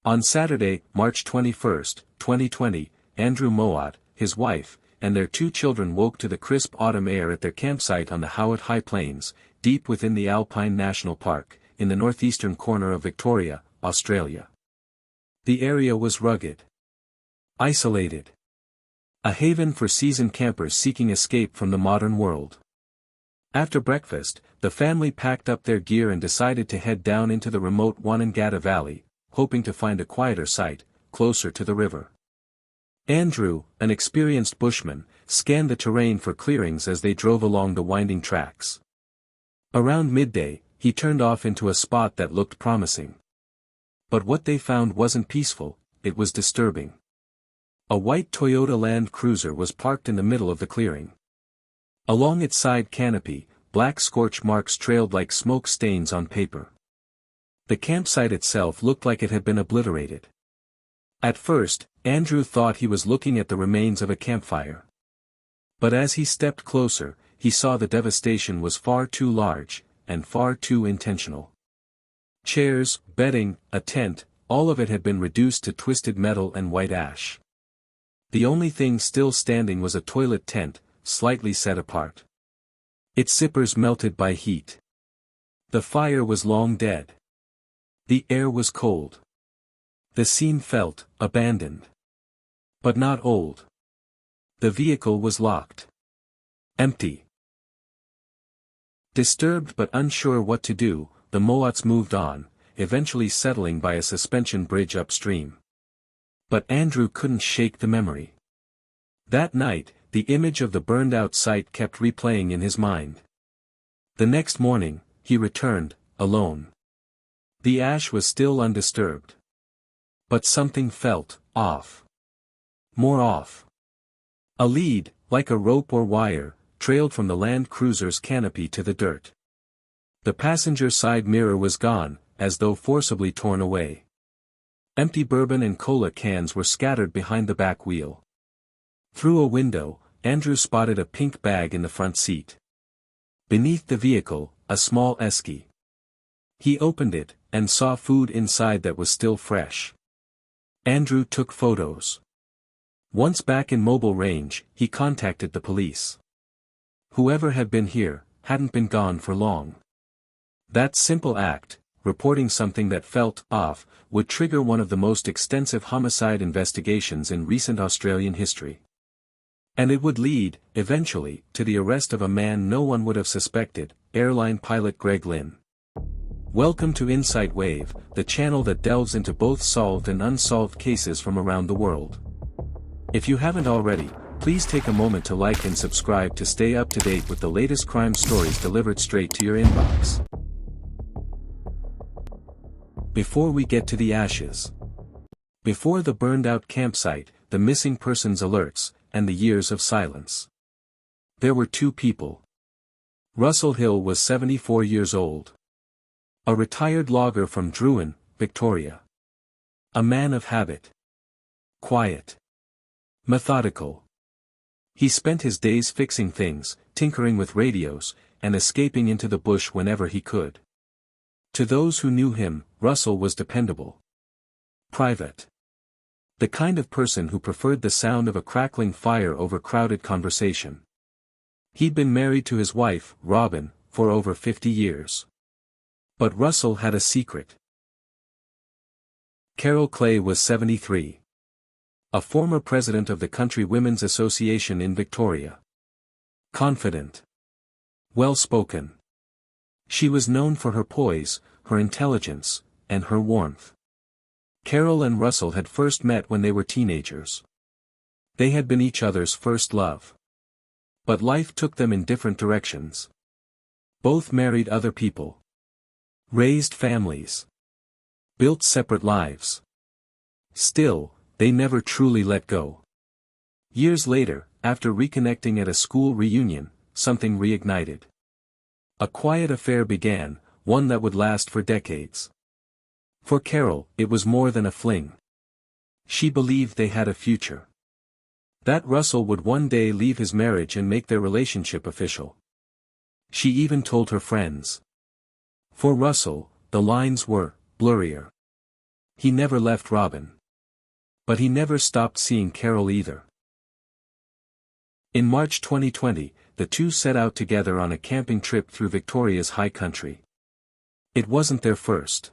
On Saturday, March 21, 2020, Andrew Mowat, his wife, and their 2 children woke to the crisp autumn air at their campsite on the Howitt High Plains, deep within the Alpine National Park, in the northeastern corner of Victoria, Australia. The area was rugged, isolated, a haven for seasoned campers seeking escape from the modern world. After breakfast, the family packed up their gear and decided to head down into the remote Wonnangatta Valley, hoping to find a quieter site, closer to the river. Andrew, an experienced bushman, scanned the terrain for clearings as they drove along the winding tracks. Around midday, he turned off into a spot that looked promising. But what they found wasn't peaceful, it was disturbing. A white Toyota Land Cruiser was parked in the middle of the clearing. Along its side canopy, black scorch marks trailed like smoke stains on paper. The campsite itself looked like it had been obliterated. At first, Andrew thought he was looking at the remains of a campfire. But as he stepped closer, he saw the devastation was far too large, and far too intentional. Chairs, bedding, a tent, all of it had been reduced to twisted metal and white ash. The only thing still standing was a toilet tent, slightly set apart. Its zippers melted by heat. The fire was long dead. The air was cold. The scene felt abandoned. But not old. The vehicle was locked. Empty. Disturbed but unsure what to do, the Mowats moved on, eventually settling by a suspension bridge upstream. But Andrew couldn't shake the memory. That night, the image of the burned-out site kept replaying in his mind. The next morning, he returned, alone. The ash was still undisturbed. But something felt off. More off. A lead, like a rope or wire, trailed from the Land Cruiser's canopy to the dirt. The passenger side mirror was gone, as though forcibly torn away. Empty bourbon and cola cans were scattered behind the back wheel. Through a window, Andrew spotted a pink bag in the front seat. Beneath the vehicle, a small esky. He opened it, and saw food inside that was still fresh. Andrew took photos. Once back in mobile range, he contacted the police. Whoever had been here, hadn't been gone for long. That simple act, reporting something that felt off, would trigger one of the most extensive homicide investigations in recent Australian history. And it would lead, eventually, to the arrest of a man no one would have suspected, airline pilot Greg Lynn. Welcome to InsightWave, the channel that delves into both solved and unsolved cases from around the world. If you haven't already, please take a moment to like and subscribe to stay up to date with the latest crime stories delivered straight to your inbox. Before we get to the ashes. Before the burned-out campsite, the missing persons alerts, and the years of silence. There were 2 people. Russell Hill was 74 years old. A retired logger from Druin, Victoria. A man of habit. Quiet. Methodical. He spent his days fixing things, tinkering with radios, and escaping into the bush whenever he could. To those who knew him, Russell was dependable. Private. The kind of person who preferred the sound of a crackling fire over crowded conversation. He'd been married to his wife, Robin, for over 50 years. But Russell had a secret. Carol Clay was 73. A former president of the Country Women's Association in Victoria. Confident. Well-spoken. She was known for her poise, her intelligence, and her warmth. Carol and Russell had first met when they were teenagers. They had been each other's first love. But life took them in different directions. Both married other people. Raised families. Built separate lives. Still, they never truly let go. Years later, after reconnecting at a school reunion, something reignited. A quiet affair began, one that would last for decades. For Carol, it was more than a fling. She believed they had a future. That Russell would one day leave his marriage and make their relationship official. She even told her friends. For Russell, the lines were blurrier. He never left Robin. But he never stopped seeing Carol either. In March 2020, the two set out together on a camping trip through Victoria's high country. It wasn't their first.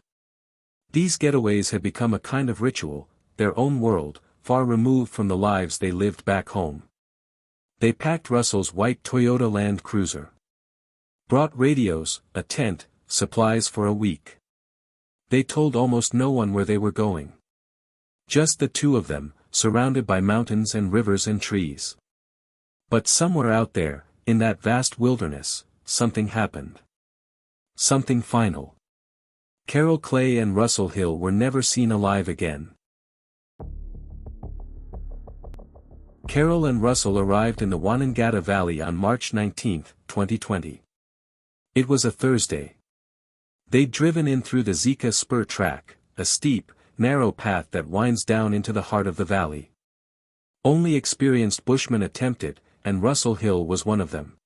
These getaways had become a kind of ritual, their own world, far removed from the lives they lived back home. They packed Russell's white Toyota Land Cruiser. Brought radios, a tent, supplies for a week. They told almost no one where they were going. Just the two of them, surrounded by mountains and rivers and trees. But somewhere out there, in that vast wilderness, something happened. Something final. Carol Clay and Russell Hill were never seen alive again. Carol and Russell arrived in the Wonnangatta Valley on March 19, 2020. It was a Thursday. They'd driven in through the Zika Spur Track, a steep, narrow path that winds down into the heart of the valley. Only experienced bushmen attempted, and Russell Hill was one of them.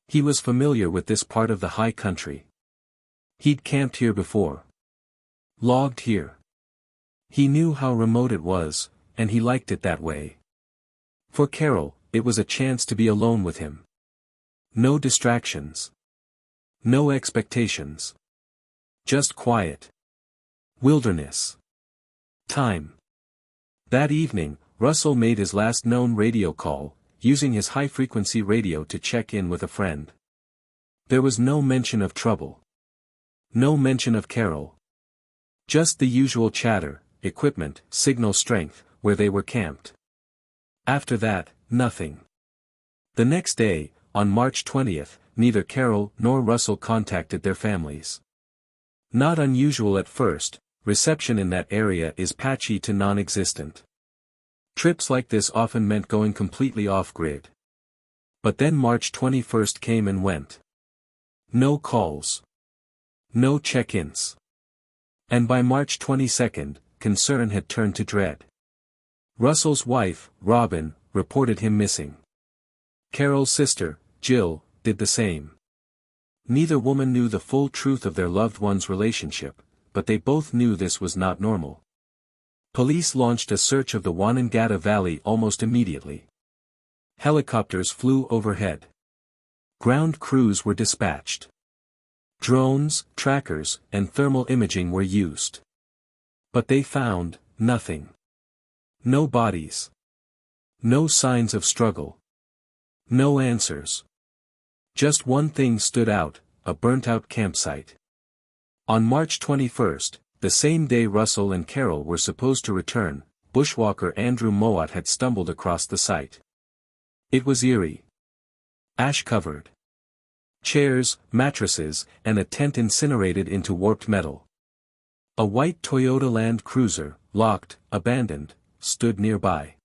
He was familiar with this part of the high country. He'd camped here before. Logged here. He knew how remote it was, and he liked it that way. For Carol, it was a chance to be alone with him. No distractions. No expectations. Just quiet. Wilderness. Time. That evening, Russell made his last known radio call, using his high-frequency radio to check in with a friend. There was no mention of trouble. No mention of Carol. Just the usual chatter, equipment, signal strength, where they were camped. After that, nothing. The next day, on March 20th, neither Carol nor Russell contacted their families. Not unusual at first, reception in that area is patchy to non-existent. Trips like this often meant going completely off-grid. But then March 21st came and went. No calls. No check-ins. And by March 22nd, concern had turned to dread. Russell's wife, Robin, reported him missing. Carol's sister, Jill, did the same. Neither woman knew the full truth of their loved one's relationship, but they both knew this was not normal. Police launched a search of the Wonnangatta Valley almost immediately. Helicopters flew overhead. Ground crews were dispatched. Drones, trackers, and thermal imaging were used. But they found nothing. No bodies. No signs of struggle. No answers. Just one thing stood out, a burnt-out campsite. On March 21st, the same day Russell and Carol were supposed to return, bushwalker Andrew Mowat had stumbled across the site. It was eerie. Ash-covered. Chairs, mattresses, and a tent incinerated into warped metal. A white Toyota Land Cruiser, locked, abandoned, stood nearby.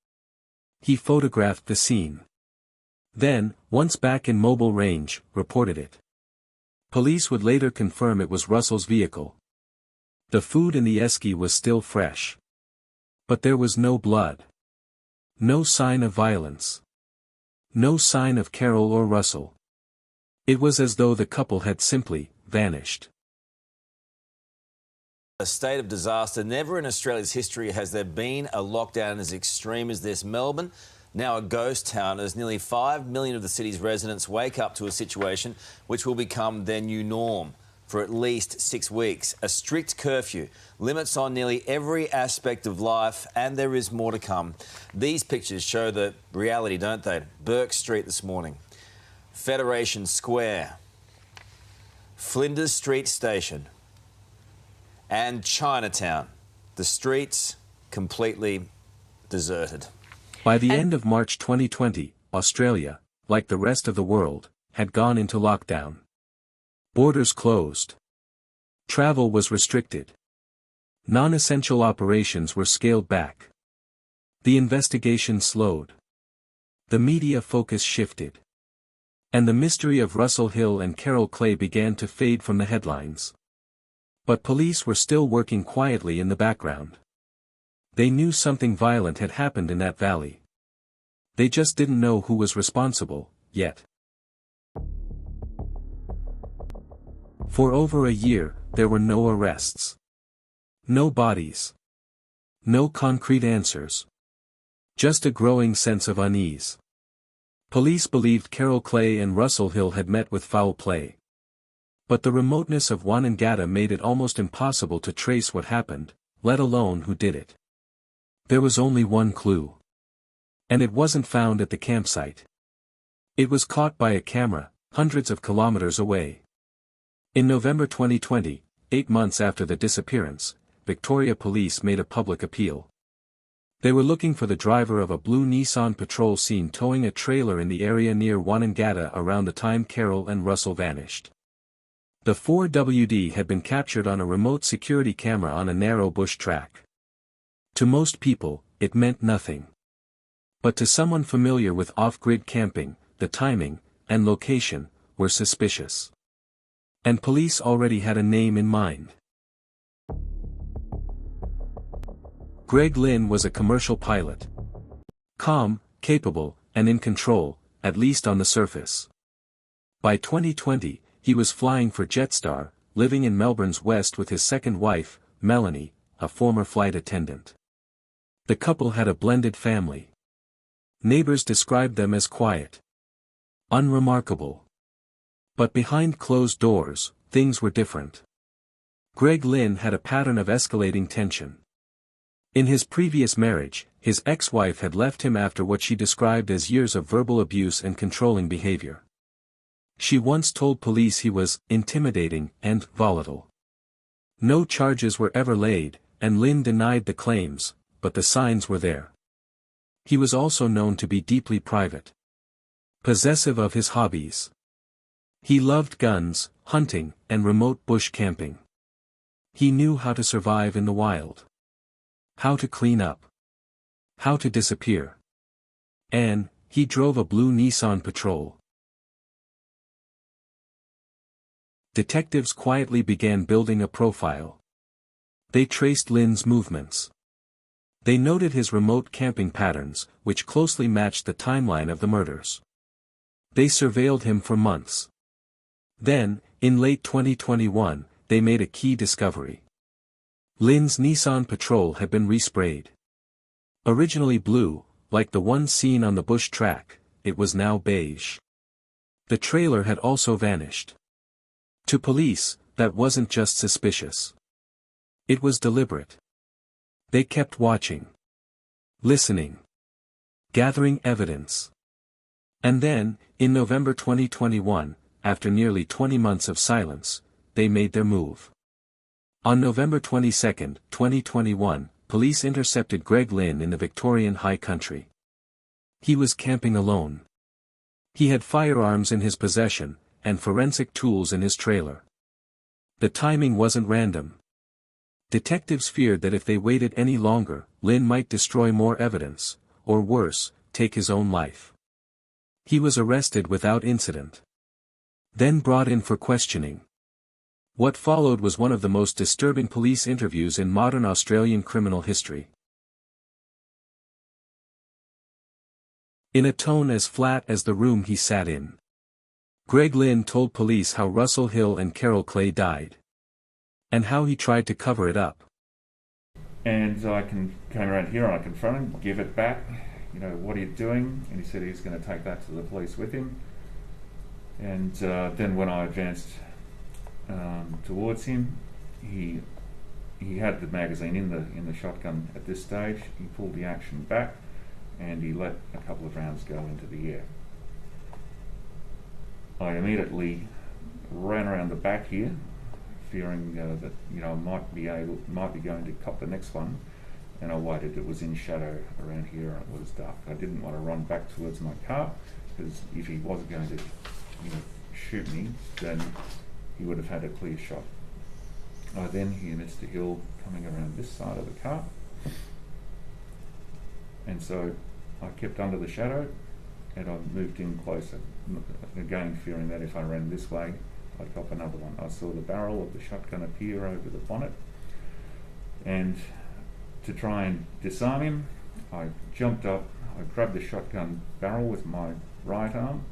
He photographed the scene. Then, once back in mobile range, reported it. Police would later confirm it was Russell's vehicle. The food in the esky was still fresh. But there was no blood. No sign of violence. No sign of Carol or Russell. It was as though the couple had simply vanished. A state of disaster. Never in Australia's history has there been a lockdown as extreme as this. Melbourne, now a ghost town, as nearly 5 million of the city's residents wake up to a situation which will become their new norm for at least 6 weeks. A strict curfew, limits on nearly every aspect of life, and there is more to come. These pictures show the reality, don't they? Burke Street this morning, Federation Square, Flinders Street Station, and Chinatown. The streets completely deserted. By the end of March 2020, Australia, like the rest of the world, had gone into lockdown. Borders closed. Travel was restricted. Non-essential operations were scaled back. The investigation slowed. The media focus shifted. And the mystery of Russell Hill and Carol Clay began to fade from the headlines. But police were still working quietly in the background. They knew something violent had happened in that valley. They just didn't know who was responsible, yet. For over a year, there were no arrests. No bodies. No concrete answers. Just a growing sense of unease. Police believed Carol Clay and Russell Hill had met with foul play. But the remoteness of Wonnangatta made it almost impossible to trace what happened, let alone who did it. There was only one clue. And it wasn't found at the campsite. It was caught by a camera, hundreds of kilometers away. In November 2020, 8 months after the disappearance, Victoria Police made a public appeal. They were looking for the driver of a blue Nissan Patrol seen towing a trailer in the area near Wonnangatta around the time Carol and Russell vanished. The 4WD had been captured on a remote security camera on a narrow bush track. To most people, it meant nothing. But to someone familiar with off-grid camping, the timing, and location, were suspicious. And police already had a name in mind. Greg Lynn was a commercial pilot. Calm, capable, and in control, at least on the surface. By 2020, he was flying for Jetstar, living in Melbourne's West with his second wife, Melanie, a former flight attendant. The couple had a blended family. Neighbors described them as quiet. Unremarkable. But behind closed doors, things were different. Greg Lynn had a pattern of escalating tension. In his previous marriage, his ex-wife had left him after what she described as years of verbal abuse and controlling behavior. She once told police he was intimidating and volatile. No charges were ever laid, and Lynn denied the claims, but the signs were there. He was also known to be deeply private. Possessive of his hobbies. He loved guns, hunting, and remote bush camping. He knew how to survive in the wild. How to clean up. How to disappear. And, he drove a blue Nissan Patrol. Detectives quietly began building a profile. They traced Lynn's movements. They noted his remote camping patterns, which closely matched the timeline of the murders. They surveilled him for months. Then, in late 2021, they made a key discovery. Lynn's Nissan Patrol had been resprayed. Originally blue, like the one seen on the bush track, it was now beige. The trailer had also vanished. To police, that wasn't just suspicious. It was deliberate. They kept watching. Listening. Gathering evidence. And then, in November 2021, after nearly 20 months of silence, they made their move. On November 22, 2021, police intercepted Greg Lynn in the Victorian High Country. He was camping alone. He had firearms in his possession, and forensic tools in his trailer. The timing wasn't random. Detectives feared that if they waited any longer, Lynn might destroy more evidence, or worse, take his own life. He was arrested without incident. Then brought in for questioning. What followed was one of the most disturbing police interviews in modern Australian criminal history. In a tone as flat as the room he sat in, Greg Lynn told police how Russell Hill and Carol Clay died. And how he tried to cover it up. And I came around here and I confronted him, give it back, what are you doing? And he said he was going to take that to the police with him. And then when I advanced towards him, he had the magazine in the shotgun at this stage. He pulled the action back and he let a couple of rounds go into the air. I immediately ran around the back here, fearing that I might be going to cop the next one, and I waited. It was in shadow around here and it was dark. I didn't want to run back towards my car, because if he was going to shoot me, then he would have had a clear shot. I then hear Mr. Hill coming around this side of the car, and so I kept under the shadow and I moved in closer, again fearing that if I ran this way I'd cop another one. I saw the barrel of the shotgun appear over the bonnet, and to try and disarm him, I jumped up, I grabbed the shotgun barrel with my right arm,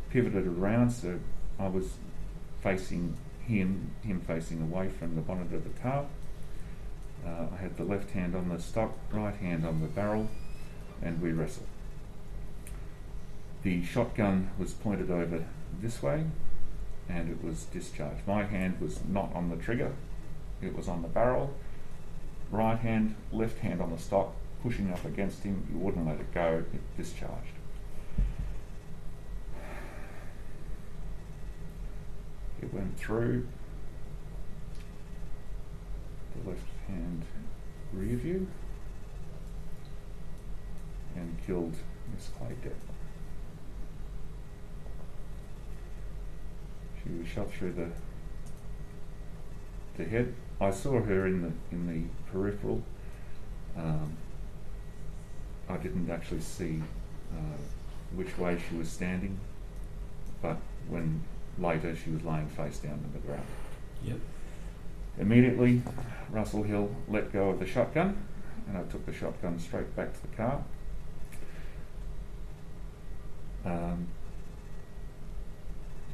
pivoted around so I was facing him facing away from the bonnet of the car. I had the left hand on the stock, right hand on the barrel, and we wrestled. The shotgun was pointed over this way, and it was discharged. My hand was not on the trigger, it was on the barrel. Right hand, left hand on the stock, pushing up against him. You wouldn't let it go, it discharged. It went through the left hand rear view and killed Miss Clay dead. She was shot through the head. I saw her in the peripheral. I didn't actually see which way she was standing, but when later she was laying face down on the ground. Yep. Immediately, Russell Hill let go of the shotgun, and I took the shotgun straight back to the car.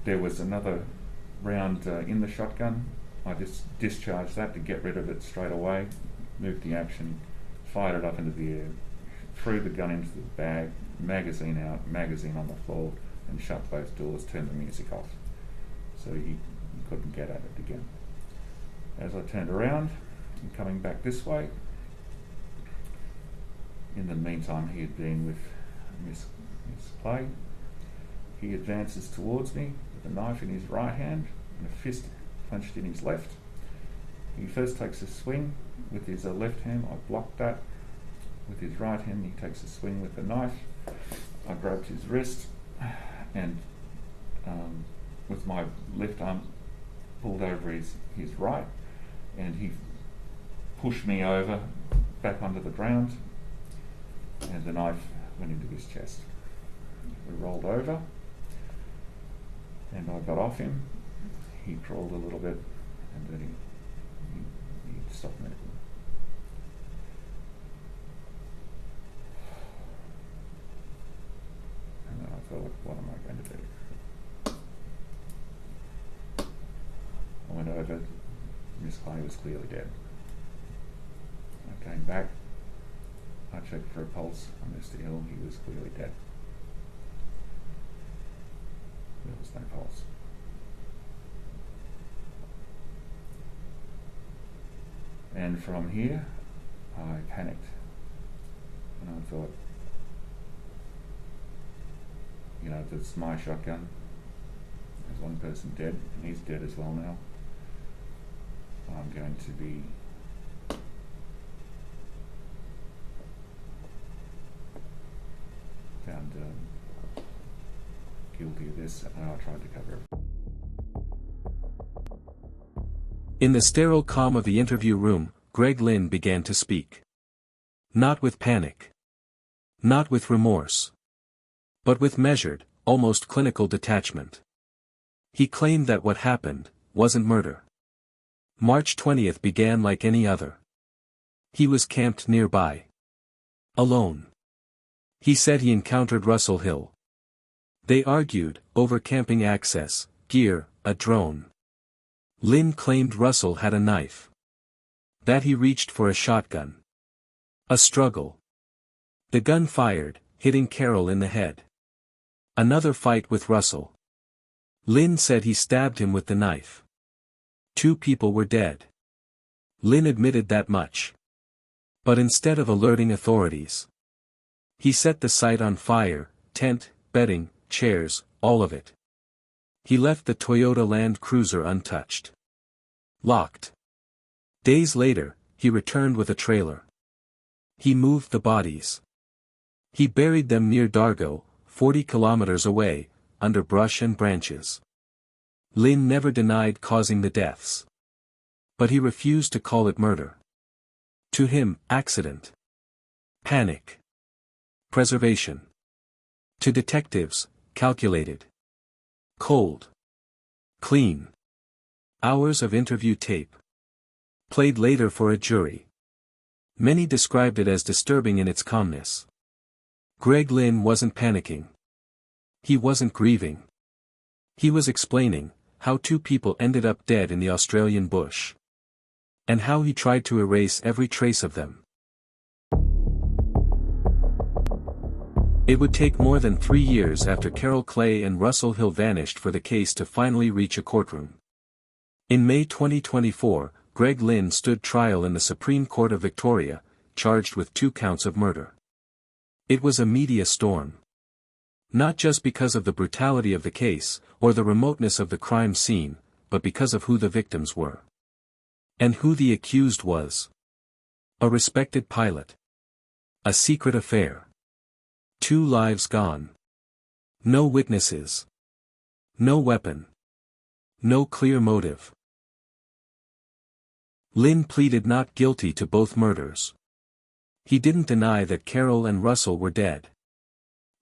There was another round in the shotgun. I just discharged that to get rid of it straight away, moved the action, fired it up into the air, threw the gun into the bag, magazine out, magazine on the floor, and shut both doors, turned the music off. So he couldn't get at it again. As I turned around and coming back this way, in the meantime he had been with Miss Clay. He advances towards me with a knife in his right hand and a fist clenched in his left. He first takes a swing with his left hand. I blocked that. With his right hand he takes a swing with the knife. I grabbed his wrist and with my left arm pulled over his right, and he pushed me over back onto the ground, and the knife went into his chest. We rolled over and I got off him. He crawled a little bit and then he stopped medical. And then I thought, what am I going to do? I went over, Miss Clay was clearly dead. I came back, I checked for a pulse on Mr. Hill, he was clearly dead. There was no pulse. And from here, I panicked. And I thought, you know, that's my shotgun. There's one person dead, and he's dead as well now. I'm going to be found guilty of this, and I tried to cover it. In the sterile calm of the interview room, Greg Lynn began to speak. Not with panic. Not with remorse. But with measured, almost clinical detachment. He claimed that what happened wasn't murder. March 20th began like any other. He was camped nearby. Alone. He said he encountered Russell Hill. They argued over camping access, gear, a drone. Lynn claimed Russell had a knife. That he reached for a shotgun. A struggle. The gun fired, hitting Carol in the head. Another fight with Russell. Lynn said he stabbed him with the knife. 2 people were dead. Lynn admitted that much. But instead of alerting authorities, he set the site on fire, tent, bedding, chairs, all of it. He left the Toyota Land Cruiser untouched. Locked. Days later, he returned with a trailer. He moved the bodies. He buried them near Dargo, 40 kilometers away, under brush and branches. Lynn never denied causing the deaths. But he refused to call it murder. To him, accident. Panic. Preservation. To detectives, calculated. Cold. Clean. Hours of interview tape. Played later for a jury. Many described it as disturbing in its calmness. Greg Lynn wasn't panicking. He wasn't grieving. He was explaining how 2 people ended up dead in the Australian bush. And how he tried to erase every trace of them. It would take more than 3 years after Carol Clay and Russell Hill vanished for the case to finally reach a courtroom. In May 2024, Greg Lynn stood trial in the Supreme Court of Victoria, charged with 2 counts of murder. It was a media storm. Not just because of the brutality of the case, or the remoteness of the crime scene, but because of who the victims were. And who the accused was. A respected pilot. A secret affair. 2 lives gone. No witnesses. No weapon. No clear motive. Lynn pleaded not guilty to both murders. He didn't deny that Carol and Russell were dead.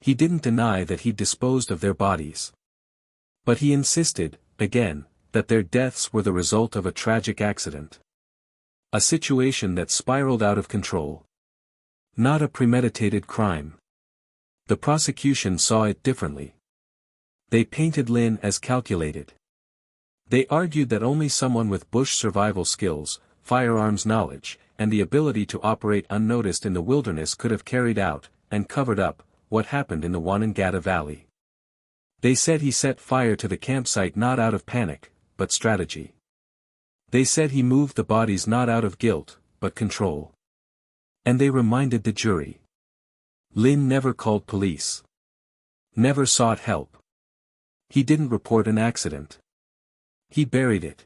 He didn't deny that he'd disposed of their bodies. But he insisted, again, that their deaths were the result of a tragic accident. A situation that spiraled out of control. Not a premeditated crime. The prosecution saw it differently. They painted Lynn as calculated. They argued that only someone with bush survival skills, firearms knowledge, and the ability to operate unnoticed in the wilderness could have carried out, and covered up, what happened in the Wonnangatta Valley. They said he set fire to the campsite not out of panic, but strategy. They said he moved the bodies not out of guilt, but control. And they reminded the jury. Lynn never called police. Never sought help. He didn't report an accident. He buried it.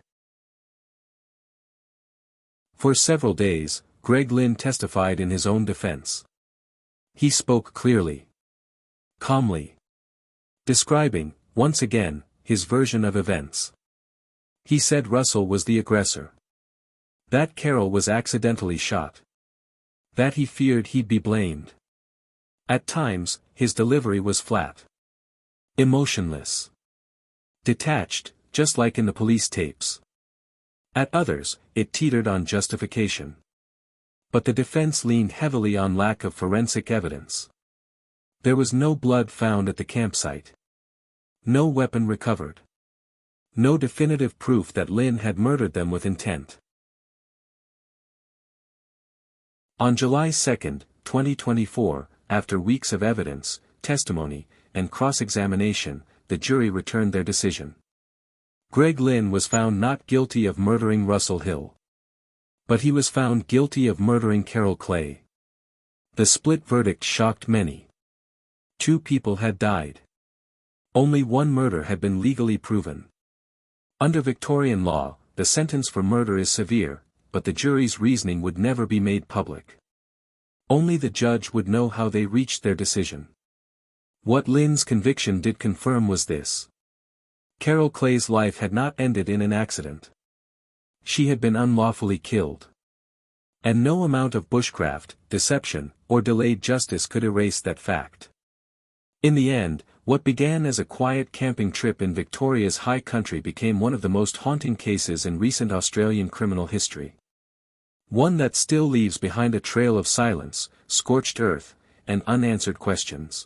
For several days, Greg Lynn testified in his own defense. He spoke clearly. Calmly. Describing, once again, his version of events. He said Russell was the aggressor. That Carol was accidentally shot. That he feared he'd be blamed. At times, his delivery was flat. Emotionless. Detached, just like in the police tapes. At others, it teetered on justification. But the defense leaned heavily on lack of forensic evidence. There was no blood found at the campsite. No weapon recovered. No definitive proof that Lynn had murdered them with intent. On July 2, 2024, after weeks of evidence, testimony, and cross-examination, the jury returned their decision. Greg Lynn was found not guilty of murdering Russell Hill. But he was found guilty of murdering Carol Clay. The split verdict shocked many. 2 people had died. Only 1 murder had been legally proven. Under Victorian law, the sentence for murder is severe, but the jury's reasoning would never be made public. Only the judge would know how they reached their decision. What Lynn's conviction did confirm was this. Carol Clay's life had not ended in an accident. She had been unlawfully killed. And no amount of bushcraft, deception, or delayed justice could erase that fact. In the end, what began as a quiet camping trip in Victoria's high country became one of the most haunting cases in recent Australian criminal history. One that still leaves behind a trail of silence, scorched earth, and unanswered questions.